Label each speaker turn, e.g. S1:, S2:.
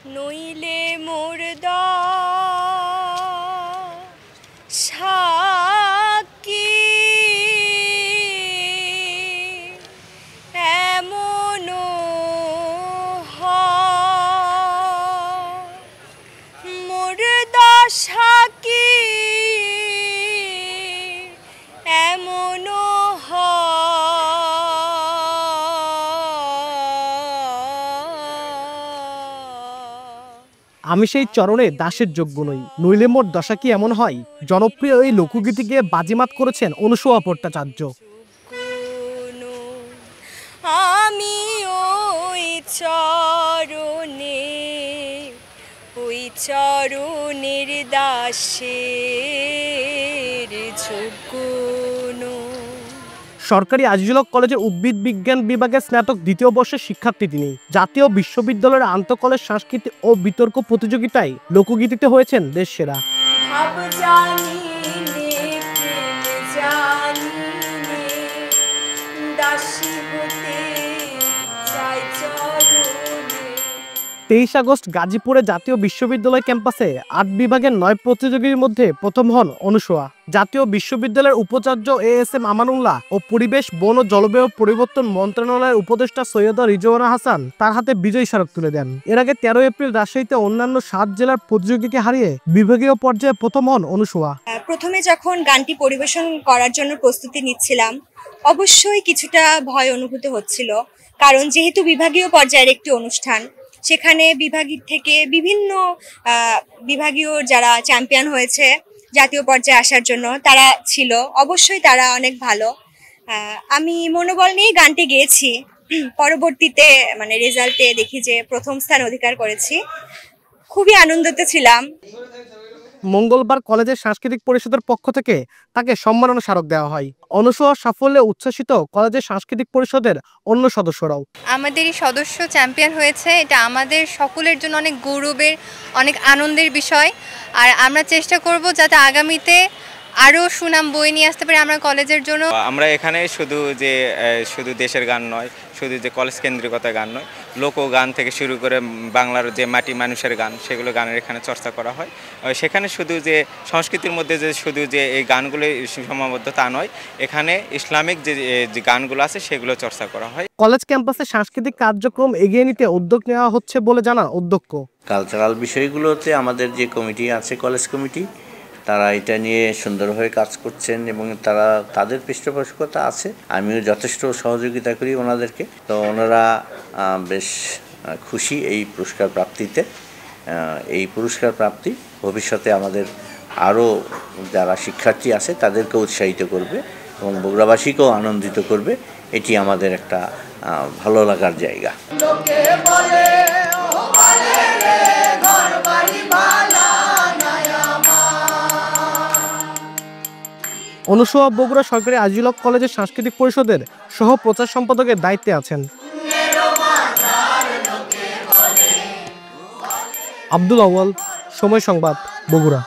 S1: নইলে মোর সাকি এমন মোর সাকি এমন
S2: আমি সেই চরণে দাসের যোগ্য নই, নইলে মোর দশা কি এমন হয়। জনপ্রিয় এই লোকগীতিকে বাজিমাত করেছেন অনুসূয়া ভট্টাচার্য।
S1: আমি ওই চরণের দাসের যোগ্য।
S2: সরকারি আজিজুল কলেজের উদ্ভিদ বিজ্ঞান বিভাগের স্নাতক দ্বিতীয় বর্ষের শিক্ষার্থী তিনি। জাতীয় বিশ্ববিদ্যালয়ের আন্তঃকলেজ সাংস্কৃতিক ও বিতর্ক প্রতিযোগিতায় লোকগীতিতে হয়েছেন দেশ সেরা। তেইশ আগস্ট গাজীপুরে জাতীয় বিশ্ববিদ্যালয় ক্যাম্পাসে আর্ট বিভাগের 9 প্রতিযোগীর মধ্যে প্রথম হন অনুসূয়া। জাতীয় বিশ্ববিদ্যালয়ের উপাচার্য এএসএম আমানুল্লাহ ও পরিবেশ, বন ও জলবায়ু পরিবর্তন মন্ত্রণালয়ের উপদেষ্টা সৈয়দা রিজওয়ানা হাসান তার হাতে বিজয়ী স্মারক তুলে দেন। এর আগে 13 এপ্রিল রাজশাহীতে অন্যান্য 7 জেলার প্রতিযোগীকে হারিয়ে বিভাগীয় পর্যায়ে প্রথম হন অনুসূয়া।
S1: প্রথমে যখন গানটি পরিবেশন করার জন্য প্রস্তুতি নিচ্ছিলাম, অবশ্যই কিছুটা ভয় অনুভূত হচ্ছিল, কারণ যেহেতু বিভাগীয় পর্যায়ের একটি অনুষ্ঠান, সেখানে বিভাগীয় থেকে বিভিন্ন বিভাগীয় যারা চ্যাম্পিয়ন হয়েছে জাতীয় পর্যায়ে আসার জন্য তারা ছিল, অবশ্যই তারা অনেক ভালো। আমি মনোবল নিয়ে গানটি গেয়েছি। পরবর্তীতে মানে রেজাল্টে দেখি যে প্রথম স্থান অধিকার করেছি, খুবই আনন্দিত ছিলাম।
S2: মঙ্গলবার কলেজের সাংস্কৃতিক পরিষদের পক্ষ থেকে তাকে সম্মাননা স্মারক দেওয়া হয়। অনুসূয়ার সাফল্যে উচ্ছ্বসিত কলেজের সাংস্কৃতিক পরিষদের অন্য সদস্যরাও।
S3: আমাদের এই সদস্য চ্যাম্পিয়ন হয়েছে, এটা আমাদের সকলের জন্য অনেক গৌরবের, অনেক আনন্দের বিষয়। আর আমরা চেষ্টা করব যাতে আগামীতে আরও সুনাম বয়ে নিয়ে আসতে পারি আমরা কলেজের জন্য।
S4: আমরা এখানে শুধু দেশের গান নয়, শুধু যে কলেজ কেন্দ্রিকতা গান নয়, লোকগান থেকে শুরু করে বাংলার যে মাটি মানুষের গান, সেগুলো গানের এখানে চর্চা করা হয়। সেখানে শুধু যে সংস্কৃতির মধ্যে শুধু যে এই গানগুলো সীমাবদ্ধ তা নয়, এখানে ইসলামিক যে গানগুলো আছে সেগুলো চর্চা করা হয়।
S2: কলেজ ক্যাম্পাসে সাংস্কৃতিক কার্যক্রম এগিয়ে নিতে উদ্যোগ নেওয়া হচ্ছে বলে জানান অধ্যক্ষ।
S5: কালচারাল বিষয়গুলোতে আমাদের যে কমিটি আছে, কলেজ কমিটি, তারা এটা নিয়ে সুন্দরভাবে কাজ করছেন এবং তাদের পৃষ্ঠপোষকতা আছে। আমিও যথেষ্ট সহযোগিতা করি ওনাদেরকে। তো ওনারা বেশ খুশি এই পুরস্কার প্রাপ্তিতে। এই পুরস্কার প্রাপ্তি ভবিষ্যতে আমাদের আরও যারা শিক্ষার্থী আছে তাদেরকে উৎসাহিত করবে এবং বগুড়াবাসীকেও আনন্দিত করবে। এটি আমাদের একটা ভালো লাগার জায়গা।
S2: অনুসূয়া বগুড়া সরকারি আজিজুল কলেজের সাংস্কৃতিক পরিষদের সহ প্রচার সম্পাদকের দায়িত্বে আছেন। আব্দুল আউয়াল, সময় সংবাদ, বগুড়া।